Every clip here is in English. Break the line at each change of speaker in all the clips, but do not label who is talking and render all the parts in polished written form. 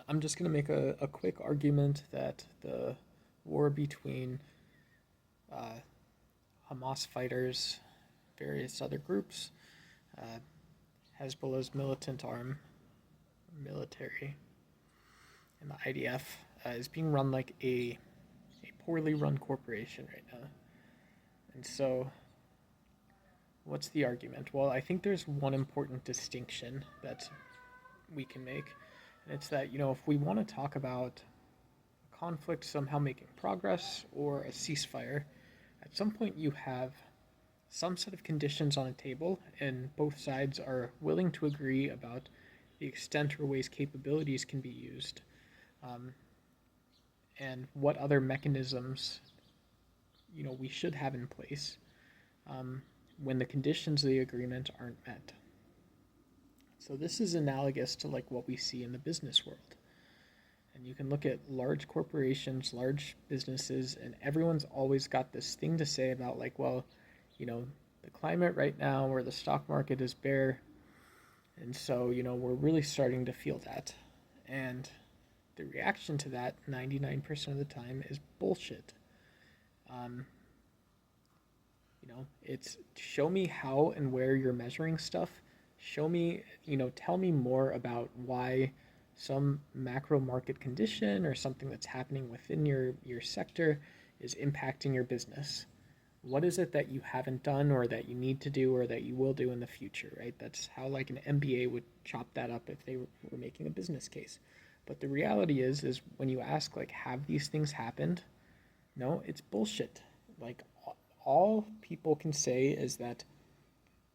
I'm just going to make a quick argument that the war between uh, Hamas fighters, various other groups, uh, Hezbollah's militant arm, military, and the IDF is being run like a poorly run corporation right now. And so, what's the argument? Well, I think there's one important distinction that we can make, and it's that, if we want to talk about conflict somehow making progress or a ceasefire, at some point you have some set of conditions on a table, and both sides are willing to agree about the extent or ways capabilities can be used, um, and what other mechanisms we should have in place um, when the conditions of the agreement aren't met. So this is analogous to like what we see in the business world. And you can look at large corporations, large businesses, and everyone's always got this thing to say about like, well, the climate right now or the stock market is bare. And so, we're really starting to feel that. And the reaction to that 99% of the time is bullshit. Um, it's show me how and where you're measuring stuff. Show me, tell me more about why some macro market condition or something that's happening within your sector is impacting your business. What is it that you haven't done or that you need to do or that you will do in the future, right? That's how like an MBA would chop that up if they were making a business case. But the reality is when you ask like, have these things happened? No, it's bullshit. Like all people can say is that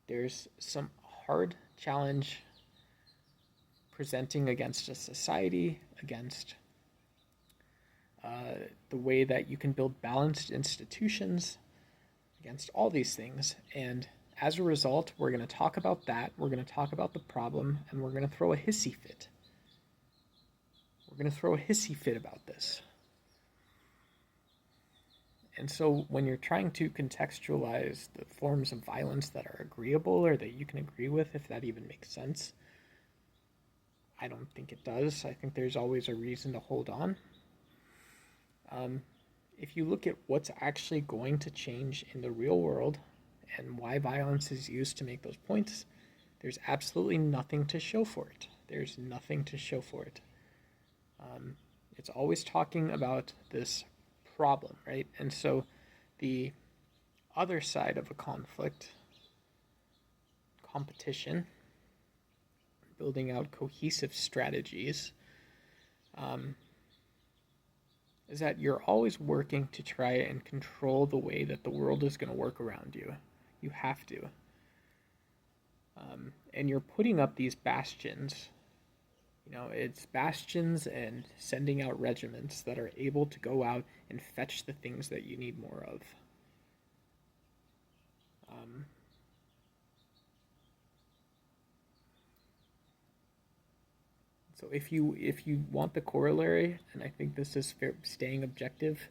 there's some hard challenge presenting against a society, against the way that you can build balanced institutions, against all these things. And as a result, we're going to talk about that, we're going to talk about the problem, and we're going to throw a hissy fit. We're going to throw a hissy fit about this. And so when you're trying to contextualize the forms of violence that are agreeable or that you can agree with, if that even makes sense, I don't think it does. I think there's always a reason to hold on. If you look at what's actually going to change in the real world and why violence is used to make those points, there's absolutely nothing to show for it. There's nothing to show for it. It's always talking about this problem, right? And so the other side of a conflict, competition, building out cohesive strategies, is that you're always working to try and control the way that the world is going to work around you. You have to. And you're putting up these bastions. It's bastions and sending out regiments that are able to go out and fetch the things that you need more of. So if you want the corollary, and I think this is staying objective,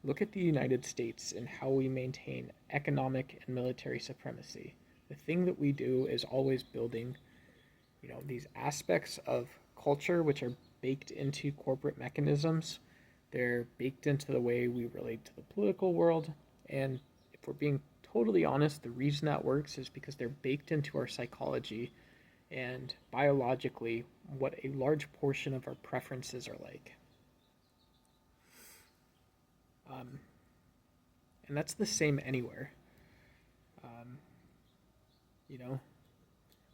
look at the United States and how we maintain economic and military supremacy. The thing that we do is always building, these aspects of culture which are baked into corporate mechanisms. They're baked into the way we relate to the political world. And if we're being totally honest, the reason that works is because they're baked into our psychology and biologically what a large portion of our preferences are like. And that's the same anywhere. Um,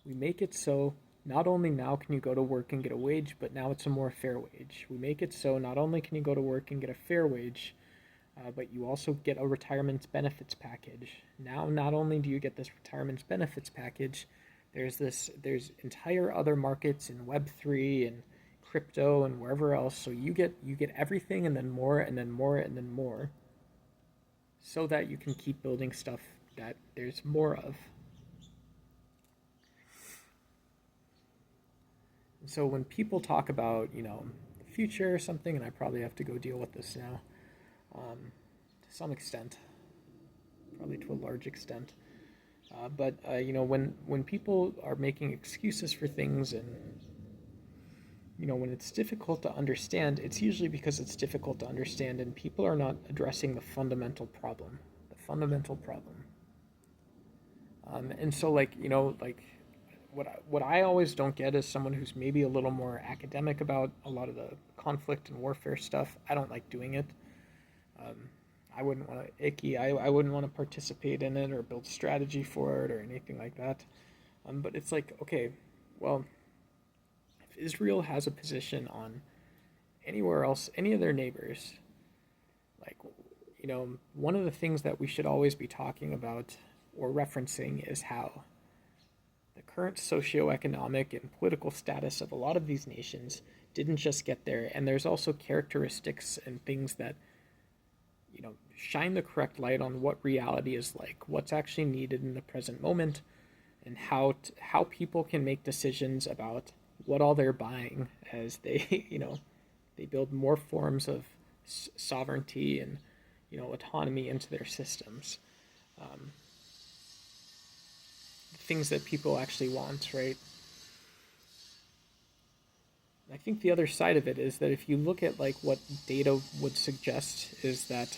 we make it so not only now can you go to work and get a wage, but now it's a more fair wage. We make it so not only can you go to work and get a fair wage, but you also get a retirement benefits package. Now, not only do you get this retirement benefits package, there's entire other markets in Web3 and crypto and wherever else. So you get everything and then more and then more and then more, so that you can keep building stuff that there's more of. So when people talk about, the future or something, and I probably have to go deal with this now, to some extent, probably to a large extent. But when people are making excuses for things and when it's difficult to understand, it's usually because it's difficult to understand and people are not addressing the fundamental problem. The fundamental problem. And so, what I always don't get is someone who's maybe a little more academic about a lot of the conflict and warfare stuff. I don't like doing it. Um, I wouldn't want to I wouldn't want to participate in it or build strategy for it or anything like that. But it's like, okay, well, if Israel has a position on anywhere else, any of their neighbors, like, one of the things that we should always be talking about or referencing is how the current socioeconomic and political status of a lot of these nations didn't just get there. And there's also characteristics and things that, shine the correct light on what reality is like, what's actually needed in the present moment, and how people can make decisions about what all they're buying as they, they build more forms of sovereignty and, autonomy into their systems. Um, things that people actually want, right? I think the other side of it is that if you look at like what data would suggest is that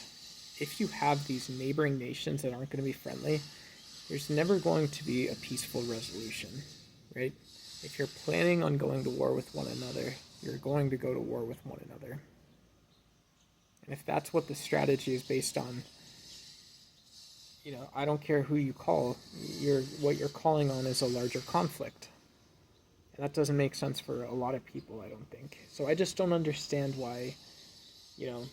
if you have these neighboring nations that aren't going to be friendly, there's never going to be a peaceful resolution, right? If you're planning on going to war with one another, you're going to go to war with one another. And if that's what the strategy is based on, I don't care who you call, what you're calling on is a larger conflict. And that doesn't make sense for a lot of people, I don't think. So I just don't understand why, you know,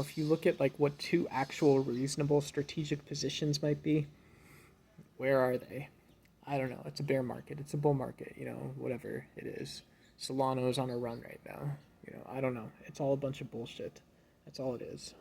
if you look at like what two actual reasonable strategic positions might be, where are they? I don't know. It's a bear market. It's a bull market. Whatever it is. Solano's on a run right now. I don't know. It's all a bunch of bullshit. That's all it is.